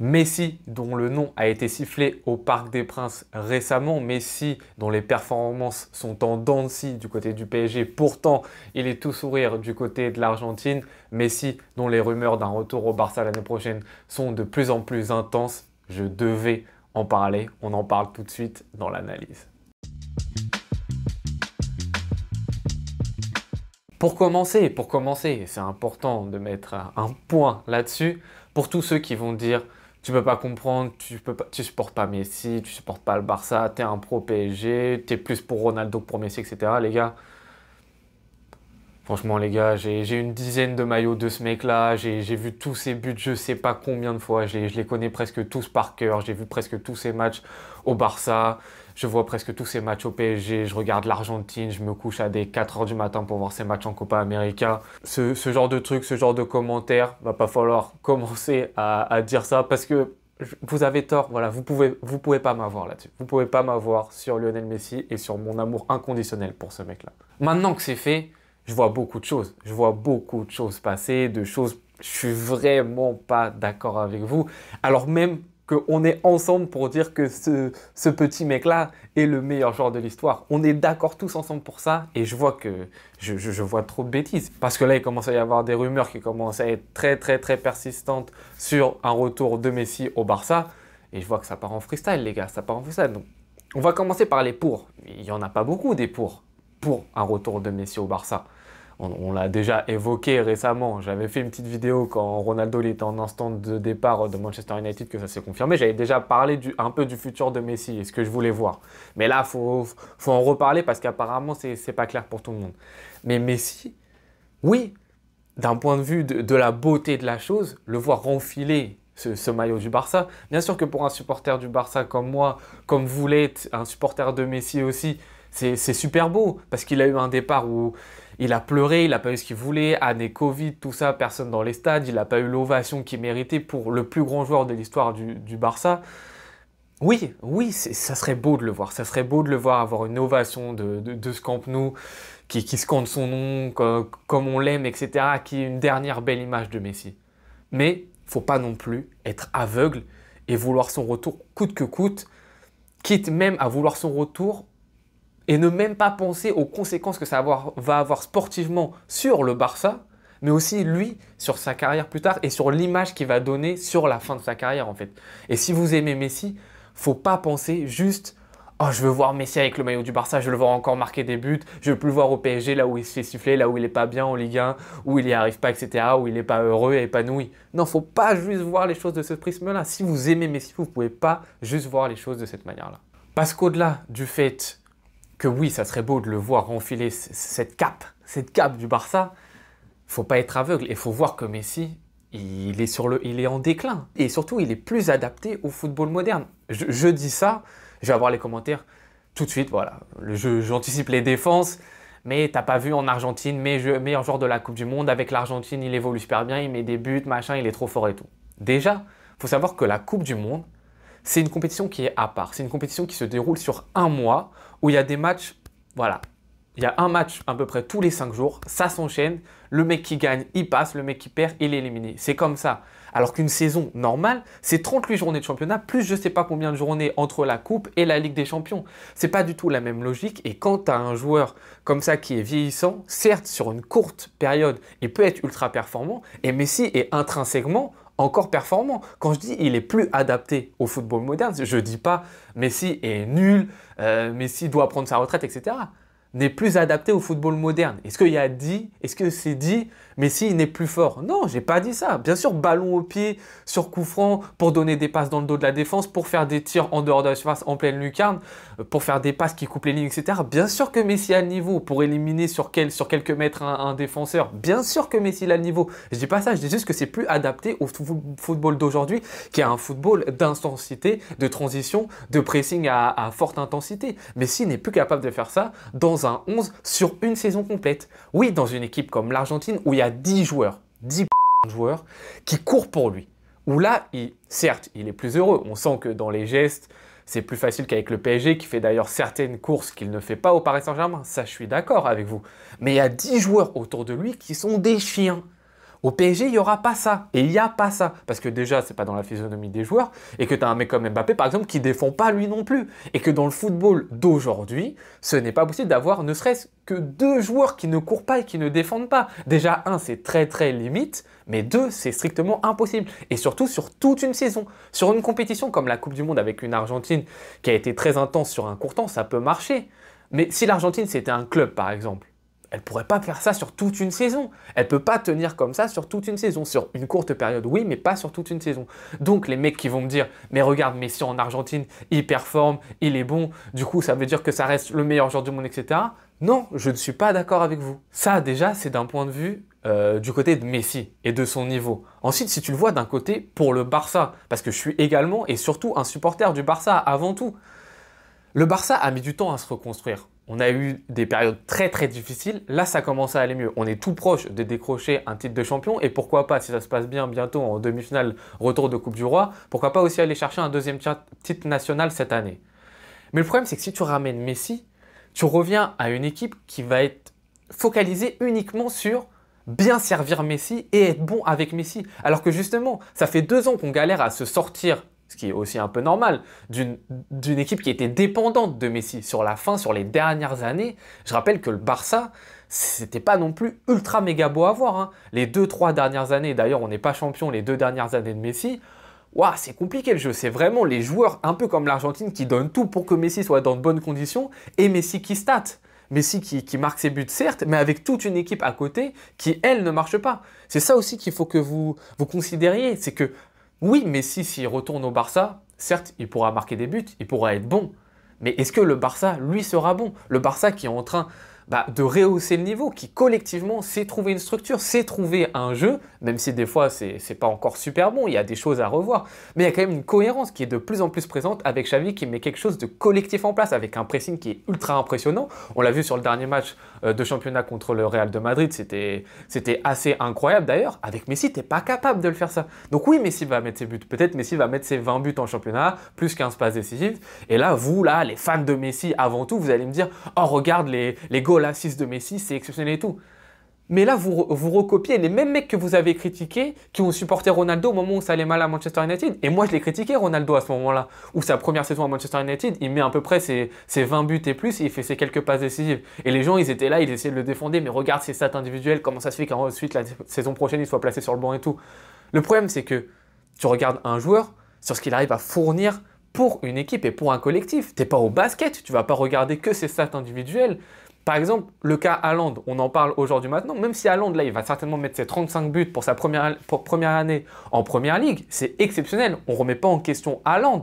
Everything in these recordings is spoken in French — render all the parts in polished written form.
Messi, dont le nom a été sifflé au Parc des Princes récemment, Messi, dont les performances sont en dents de scie du côté du PSG, pourtant il est tout sourire du côté de l'Argentine, Messi, dont les rumeurs d'un retour au Barça l'année prochaine sont de plus en plus intenses, je devais en parler, on en parle tout de suite dans l'analyse. Pour commencer, c'est important de mettre un point là-dessus, pour tous ceux qui vont dire tu peux pas comprendre, tu supportes pas Messi, tu supportes pas le Barça, t'es un pro PSG, t'es plus pour Ronaldo que pour Messi, etc. Les gars, franchement les gars, j'ai une dizaine de maillots de ce mec-là, j'ai vu tous ses buts, je sais pas combien de fois, je les connais presque tous par cœur, j'ai vu presque tous ses matchs au Barça, je vois presque tous ses matchs au PSG, je regarde l'Argentine, je me couche à des 4 h du matin pour voir ses matchs en Copa América. Ce genre de trucs, ce genre de commentaires, va pas falloir commencer à dire ça parce que vous avez tort, voilà, vous pouvez pas m'avoir là-dessus. Vous pouvez pas m'avoir sur Lionel Messi et sur mon amour inconditionnel pour ce mec-là. Maintenant que c'est fait, je vois beaucoup de choses. Je vois beaucoup de choses passer, de choses... Je suis vraiment pas d'accord avec vous. Alors même qu'on est ensemble pour dire que ce petit mec-là est le meilleur joueur de l'histoire. On est d'accord tous ensemble pour ça et je vois que je vois trop de bêtises. Parce que là, il commence à y avoir des rumeurs qui commencent à être très persistantes sur un retour de Messi au Barça. Et je vois que ça part en freestyle, les gars, ça part en freestyle. Donc, on va commencer par les pour. Il n'y en a pas beaucoup des pour un retour de Messi au Barça. On l'a déjà évoqué récemment. J'avais fait une petite vidéo quand Ronaldo était en instant de départ de Manchester United que ça s'est confirmé. J'avais déjà parlé un peu du futur de Messi et ce que je voulais voir. Mais là, faut en reparler parce qu'apparemment, c'est pas clair pour tout le monde. Mais Messi, oui, d'un point de vue de la beauté de la chose, le voir enfiler ce maillot du Barça, bien sûr que pour un supporter du Barça comme moi, comme vous l'êtes, un supporter de Messi aussi, c'est super beau parce qu'il a eu un départ où il a pleuré, il n'a pas eu ce qu'il voulait, année Covid, tout ça, personne dans les stades, il n'a pas eu l'ovation qu'il méritait pour le plus grand joueur de l'histoire du Barça. Oui, ça serait beau de le voir, ça serait beau de le voir avoir une ovation de ce Camp Nou qui scande son nom comme on l'aime, etc., qui est une dernière belle image de Messi. Mais faut pas non plus être aveugle et vouloir son retour coûte que coûte, quitte même à vouloir son retour et ne même pas penser aux conséquences que ça va avoir sportivement sur le Barça, mais aussi lui, sur sa carrière plus tard et sur l'image qu'il va donner sur la fin de sa carrière en fait. Et si vous aimez Messi, faut pas penser juste « Oh, je veux voir Messi avec le maillot du Barça, je veux le voir encore marquer des buts, je veux plus le voir au PSG, là où il se fait siffler, là où il est pas bien en Ligue 1, où il n'y arrive pas, etc., où il n'est pas heureux et épanoui. » Non, faut pas juste voir les choses de ce prisme-là. Si vous aimez Messi, vous pouvez pas juste voir les choses de cette manière-là. Parce qu'au-delà du fait que oui, ça serait beau de le voir enfiler cette cape du Barça, faut pas être aveugle et faut voir que Messi, il est en déclin. Et surtout, il est plus adapté au football moderne. Je dis ça, je vais avoir les commentaires tout de suite, voilà. J'anticipe les défenses, mais t'as pas vu en Argentine, meilleur joueur de la Coupe du Monde, avec l'Argentine, il évolue super bien, il met des buts, machin, il est trop fort et tout. Déjà, faut savoir que la Coupe du Monde, c'est une compétition qui est à part. C'est une compétition qui se déroule sur un mois où il y a des matchs, voilà. Il y a un match à peu près tous les 5 jours, ça s'enchaîne, le mec qui gagne, il passe, le mec qui perd, il est éliminé. C'est comme ça. Alors qu'une saison normale, c'est 38 journées de championnat, plus je ne sais pas combien de journées entre la Coupe et la Ligue des Champions. C'est pas du tout la même logique et quand tu as un joueur comme ça qui est vieillissant, certes sur une courte période, il peut être ultra performant et Messi est intrinsèquement encore performant. Quand je dis il est plus adapté au football moderne, je ne dis pas Messi est nul, Messi doit prendre sa retraite, etc. N'est plus adapté au football moderne. Est-ce que c'est dit, Messi n'est plus fort? Non, j'ai pas dit ça. Bien sûr, ballon au pied, sur coup franc, pour donner des passes dans le dos de la défense, pour faire des tirs en dehors de la surface, en pleine lucarne, pour faire des passes qui coupent les lignes, etc. Bien sûr que Messi a le niveau pour éliminer sur quelques mètres un défenseur. Bien sûr que Messi a le niveau. Je dis pas ça, je dis juste que c'est plus adapté au football d'aujourd'hui, qui est un football d'intensité, de transition, de pressing à forte intensité. Messi n'est plus capable de faire ça dans un 11 sur une saison complète. Oui, dans une équipe comme l'Argentine où il y a 10 joueurs, 10 joueurs qui courent pour lui. Où là, certes, il est plus heureux. On sent que dans les gestes, c'est plus facile qu'avec le PSG qui fait d'ailleurs certaines courses qu'il ne fait pas au Paris Saint-Germain. Ça, je suis d'accord avec vous. Mais il y a 10 joueurs autour de lui qui sont des chiens. Au PSG, il n'y aura pas ça. Et il n'y a pas ça. Parce que déjà, c'est pas dans la physionomie des joueurs. Et que tu as un mec comme Mbappé, par exemple, qui défend pas lui non plus. Et que dans le football d'aujourd'hui, ce n'est pas possible d'avoir ne serait-ce que 2 joueurs qui ne courent pas et qui ne défendent pas. Déjà, 1, c'est très très limite. Mais 2, c'est strictement impossible. Et surtout sur toute une saison. Sur une compétition comme la Coupe du Monde avec une Argentine qui a été très intense sur un court temps, ça peut marcher. Mais si l'Argentine, c'était un club, par exemple, elle ne pourrait pas faire ça sur toute une saison. Elle ne peut pas tenir comme ça sur toute une saison. Sur une courte période, oui, mais pas sur toute une saison. Donc les mecs qui vont me dire, mais regarde Messi en Argentine, il performe, il est bon, du coup ça veut dire que ça reste le meilleur joueur du monde, etc. Non, je ne suis pas d'accord avec vous. Ça déjà, c'est d'un point de vue du côté de Messi et de son niveau. Ensuite, si tu le vois d'un côté pour le Barça, parce que je suis également et surtout un supporter du Barça avant tout. Le Barça a mis du temps à se reconstruire. On a eu des périodes très très difficiles. Là, ça commence à aller mieux. On est tout proche de décrocher un titre de champion. Et pourquoi pas, si ça se passe bien bientôt en demi-finale, retour de Coupe du Roi, pourquoi pas aussi aller chercher un deuxième titre national cette année. Mais le problème, c'est que si tu ramènes Messi, tu reviens à une équipe qui va être focalisée uniquement sur bien servir Messi et être bon avec Messi. Alors que justement, ça fait 2 ans qu'on galère à se sortir, ce qui est aussi un peu normal, d'une équipe qui était dépendante de Messi. Sur la fin, sur les dernières années, je rappelle que le Barça, c'était pas non plus ultra méga beau à voir, hein. Les 2-3 dernières années, d'ailleurs on n'est pas champion les 2 dernières années de Messi, waouh, c'est compliqué le jeu. C'est vraiment les joueurs, un peu comme l'Argentine, qui donnent tout pour que Messi soit dans de bonnes conditions, et Messi qui state. Messi qui marque ses buts, certes, mais avec toute une équipe à côté qui, elle, ne marche pas. C'est ça aussi qu'il faut que vous considériez, c'est que oui, Messi, s'il retourne au Barça, certes, il pourra marquer des buts, il pourra être bon. Mais est-ce que le Barça, lui, sera bon? Le Barça qui est en train de rehausser le niveau, qui collectivement sait trouver une structure, sait trouver un jeu, même si des fois c'est pas encore super bon, il y a des choses à revoir, mais il y a quand même une cohérence qui est de plus en plus présente avec Xavi qui met quelque chose de collectif en place, avec un pressing qui est ultra impressionnant. On l'a vu sur le dernier match de championnat contre le Real de Madrid, c'était assez incroyable d'ailleurs. Avec Messi, t'es pas capable de le faire ça. Donc oui, Messi va mettre ses buts, peut-être Messi va mettre ses 20 buts en championnat, plus 15 passes décisives, et là, vous, là, les fans de Messi, avant tout, vous allez me dire, oh regarde les goals assist de Messi, c'est exceptionnel et tout. Mais là, vous recopiez les mêmes mecs que vous avez critiqués, qui ont supporté Ronaldo au moment où ça allait mal à Manchester United. Et moi, je l'ai critiqué, Ronaldo, à ce moment-là, où sa première saison à Manchester United, il met à peu près ses 20 buts et plus, et il fait ses quelques passes décisives. Et les gens, ils étaient là, ils essayaient de le défendre, mais regarde ses stats individuelles, comment ça se fait qu'ensuite, la saison prochaine, il soit placé sur le banc et tout. Le problème, c'est que tu regardes un joueur sur ce qu'il arrive à fournir pour une équipe et pour un collectif. T'es pas au basket, tu vas pas regarder que ses stats individuelles. Par exemple, le cas Haaland, on en parle aujourd'hui maintenant, même si Haaland, là, il va certainement mettre ses 35 buts pour sa première année en Première Ligue, c'est exceptionnel, on ne remet pas en question Haaland.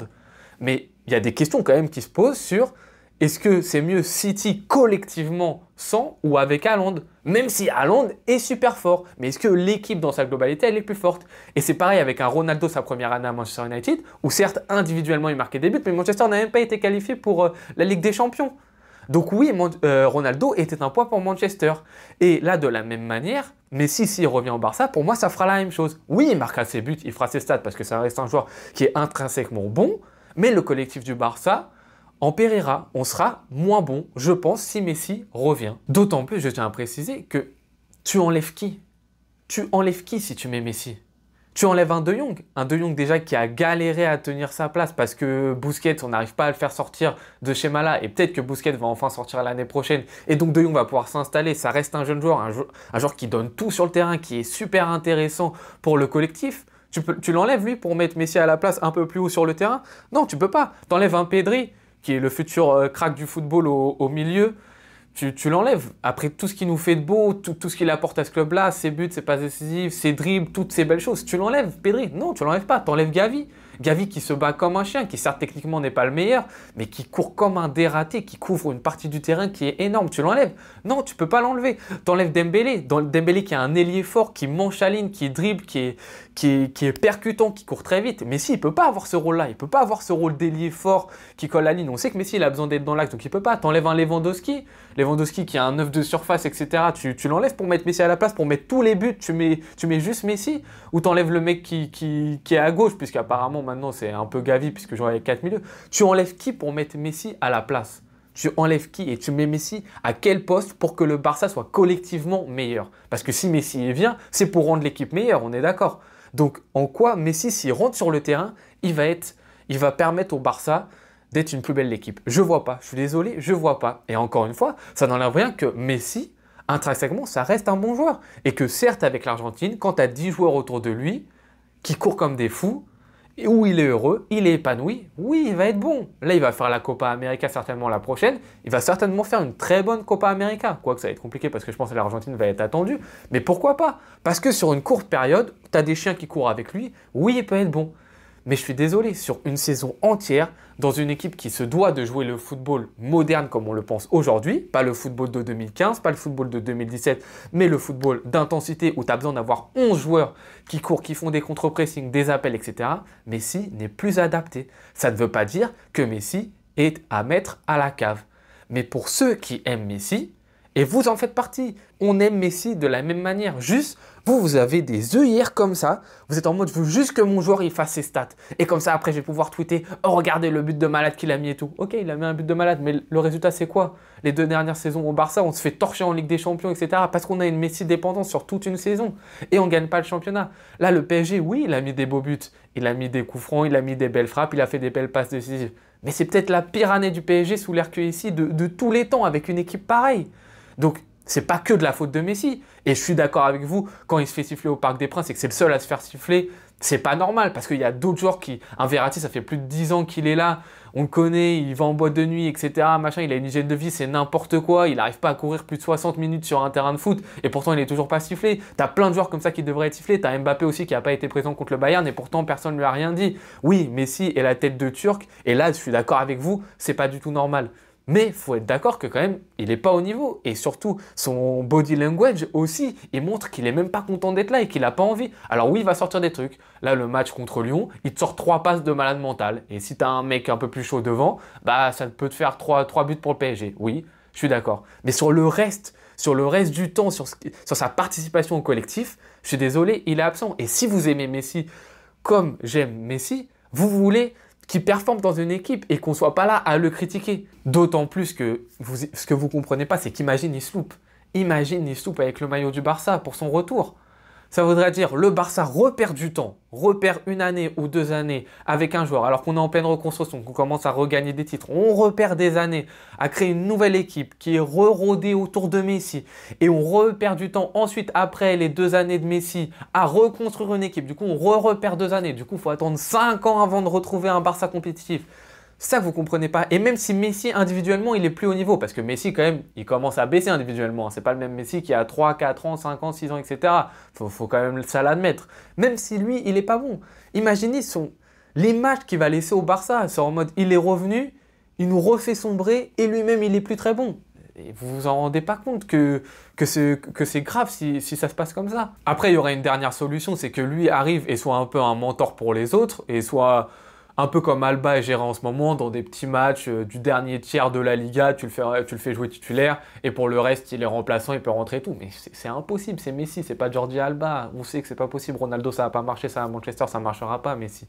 Mais il y a des questions quand même qui se posent sur est-ce que c'est mieux City collectivement sans ou avec Haaland? Même si Haaland est super fort, mais est-ce que l'équipe dans sa globalité, elle est plus forte? Et c'est pareil avec un Ronaldo sa première année à Manchester United, où certes, individuellement, il marquait des buts, mais Manchester n'a même pas été qualifié pour la Ligue des Champions. Donc oui, Ronaldo était un poids pour Manchester. Et là, de la même manière, Messi, s'il revient au Barça, pour moi, ça fera la même chose. Oui, il marquera ses buts, il fera ses stats parce que ça reste un joueur qui est intrinsèquement bon, mais le collectif du Barça en périra. On sera moins bon, je pense, si Messi revient. D'autant plus, je tiens à préciser que tu enlèves qui? Tu enlèves qui si tu mets Messi? Tu enlèves un De Jong déjà qui a galéré à tenir sa place parce que Busquets, on n'arrive pas à le faire sortir de ce schéma-là et peut-être que Busquets va enfin sortir l'année prochaine et donc De Jong va pouvoir s'installer. Ça reste un jeune joueur, un joueur qui donne tout sur le terrain, qui est super intéressant pour le collectif. Tu l'enlèves lui pour mettre Messi à la place un peu plus haut sur le terrain? Non, tu peux pas. T'enlèves un Pedri qui est le futur crack du football au milieu. Tu l'enlèves. Après tout ce qu'il nous fait de beau, tout ce qu'il apporte à ce club-là, ses buts, ses passes décisives, ses dribbles, toutes ces belles choses, tu l'enlèves, Pedri? Non, tu l'enlèves pas. T'enlèves Gavi. Gavi qui se bat comme un chien, qui certes techniquement n'est pas le meilleur, mais qui court comme un dératé, qui couvre une partie du terrain qui est énorme. Tu l'enlèves? Non, tu peux pas l'enlever. T'enlèves Dembélé. Dembélé qui a un ailier fort, qui manche la ligne, qui dribble, qui est percutant, qui court très vite. Messi, il peut pas avoir ce rôle-là. Il peut pas avoir ce rôle d'ailier fort qui colle la ligne. On sait que Messi, il a besoin d'être dans l'axe, donc il peut pas. T'enlèves un Lewandowski. Lewandowski qui a un 9 de surface, etc. Tu l'enlèves pour mettre Messi à la place, pour mettre tous les buts, tu mets juste Messi, ou t'enlèves le mec qui est à gauche, puisqu'apparemment maintenant c'est un peu Gavi, puisque je joue avec 4 milieux. Tu enlèves qui pour mettre Messi à la place? tu enlèves qui et tu mets Messi à quel poste pour que le Barça soit collectivement meilleur? Parce que si Messi vient, c'est pour rendre l'équipe meilleure, on est d'accord. Donc en quoi Messi, s'il rentre sur le terrain, il va permettre au Barça d'être une plus belle équipe? Je vois pas, je suis désolé, je vois pas. Et encore une fois, ça n'enlève rien que Messi, intrinsèquement, ça reste un bon joueur. Et que certes, avec l'Argentine, quand tu as 10 joueurs autour de lui qui courent comme des fous, et où il est heureux, il est épanoui, oui, il va être bon. Là, il va faire la Copa América certainement la prochaine. Il va certainement faire une très bonne Copa América. Quoique ça va être compliqué parce que je pense que l'Argentine va être attendue. Mais pourquoi pas? Parce que sur une courte période, tu as des chiens qui courent avec lui. Oui, il peut être bon. Mais je suis désolé, sur une saison entière, dans une équipe qui se doit de jouer le football moderne comme on le pense aujourd'hui, pas le football de 2015, pas le football de 2017, mais le football d'intensité où tu as besoin d'avoir 11 joueurs qui courent, qui font des contre-pressing, des appels, etc. Messi n'est plus adapté. Ça ne veut pas dire que Messi est à mettre à la cave. Mais pour ceux qui aiment Messi, et vous en faites partie, on aime Messi de la même manière. Juste, vous avez des œillères comme ça. Vous êtes en mode, je veux juste que mon joueur il fasse ses stats. Et comme ça, après, je vais pouvoir tweeter, oh, regardez le but de malade qu'il a mis et tout. Ok, il a mis un but de malade, mais le résultat, c'est quoi? Les 2 dernières saisons au Barça, on se fait torcher en Ligue des Champions, etc. Parce qu'on a une Messi dépendance sur toute une saison. Et on ne gagne pas le championnat. Là, le PSG, oui, il a mis des beaux buts. Il a mis des coups francs, il a mis des belles frappes, il a fait des belles passes décisives. Mais c'est peut-être la pire année du PSG sous l'ère ici de tous les temps avec une équipe pareille. Donc, c'est pas que de la faute de Messi. Et je suis d'accord avec vous, quand il se fait siffler au Parc des Princes et que c'est le seul à se faire siffler, c'est pas normal parce qu'il y a d'autres joueurs qui. Un Verratti, ça fait plus de 10 ans qu'il est là, on le connaît, il va en boîte de nuit, etc. Machin, il a une hygiène de vie, c'est n'importe quoi, il n'arrive pas à courir plus de 60 minutes sur un terrain de foot et pourtant il est toujours pas sifflé. T'as plein de joueurs comme ça qui devraient être sifflés, t'as Mbappé aussi qui n'a pas été présent contre le Bayern et pourtant personne ne lui a rien dit. Oui, Messi est la tête de Turc et là, je suis d'accord avec vous, c'est pas du tout normal. Mais il faut être d'accord que quand même, il n'est pas au niveau. Et surtout, son body language aussi, il montre qu'il n'est même pas content d'être là et qu'il n'a pas envie. Alors oui, il va sortir des trucs. Là, le match contre Lyon, il te sort 3 passes de malade mental. Et si tu as un mec un peu plus chaud devant, bah ça peut te faire 3 buts pour le PSG. Oui, je suis d'accord. Mais sur le reste du temps, sur sa participation au collectif, je suis désolé, il est absent. Et si vous aimez Messi comme j'aime Messi, vous voulez qui performe dans une équipe et qu'on ne soit pas là à le critiquer. D'autant plus que ce que vous ne comprenez pas, c'est qu'imagine il se loupe. Imagine il se loupe avec le maillot du Barça pour son retour. Ça voudrait dire le Barça repère du temps, repère 1 année ou 2 années avec un joueur alors qu'on est en pleine reconstruction, qu'on commence à regagner des titres. On repère des années à créer une nouvelle équipe qui est rerodée autour de Messi et on repère du temps ensuite après les 2 années de Messi à reconstruire une équipe. Du coup, on repère 2 années. Du coup, il faut attendre 5 ans avant de retrouver un Barça compétitif. Ça, vous ne comprenez pas. Et même si Messi, individuellement, il est plus haut niveau, parce que Messi, quand même, il commence à baisser individuellement. C'est pas le même Messi qui a 3, 4 ans, 5 ans, 6 ans, etc. Faut quand même ça l'admettre. Même si lui, il n'est pas bon. Imaginez l'image qu'il va laisser au Barça. C'est en mode, il est revenu, il nous refait sombrer, et lui-même, il est plus très bon. Et vous vous en rendez pas compte que c'est grave si ça se passe comme ça. Après, il y aurait une dernière solution, c'est que lui arrive et soit un peu un mentor pour les autres, et soit un peu comme Alba est géré en ce moment, dans des petits matchs du dernier tiers de la Liga, tu le fais jouer titulaire, et pour le reste, il est remplaçant, il peut rentrer et tout. Mais c'est impossible, c'est Messi, c'est pas Jordi Alba. On sait que c'est pas possible. Ronaldo, ça va pas marcher, ça à Manchester, ça marchera pas, Messi.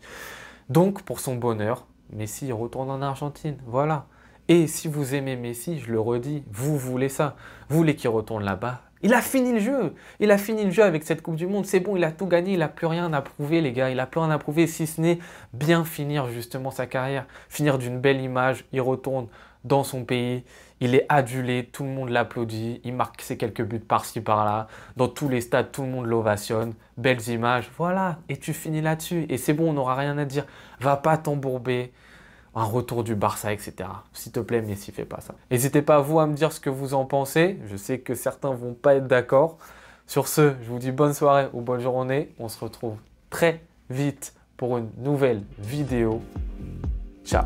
Donc, pour son bonheur, Messi retourne en Argentine, voilà. Et si vous aimez Messi, je le redis, vous voulez ça. Vous voulez qu'il retourne là-bas. Il a fini le jeu. Il a fini le jeu avec cette Coupe du Monde. C'est bon, il a tout gagné. Il n'a plus rien à prouver, les gars. Il n'a plus rien à prouver, si ce n'est bien finir justement sa carrière. Finir d'une belle image. Il retourne dans son pays. Il est adulé. Tout le monde l'applaudit. Il marque ses quelques buts par-ci, par-là. Dans tous les stades, tout le monde l'ovationne. Belles images. Voilà. Et tu finis là-dessus. Et c'est bon, on n'aura rien à dire. Va pas t'embourber. Un retour du Barça, etc. S'il te plaît, Messi, fais pas ça. N'hésitez pas, vous, à me dire ce que vous en pensez. Je sais que certains vont pas être d'accord. Sur ce, je vous dis bonne soirée ou bonne journée. On se retrouve très vite pour une nouvelle vidéo. Ciao.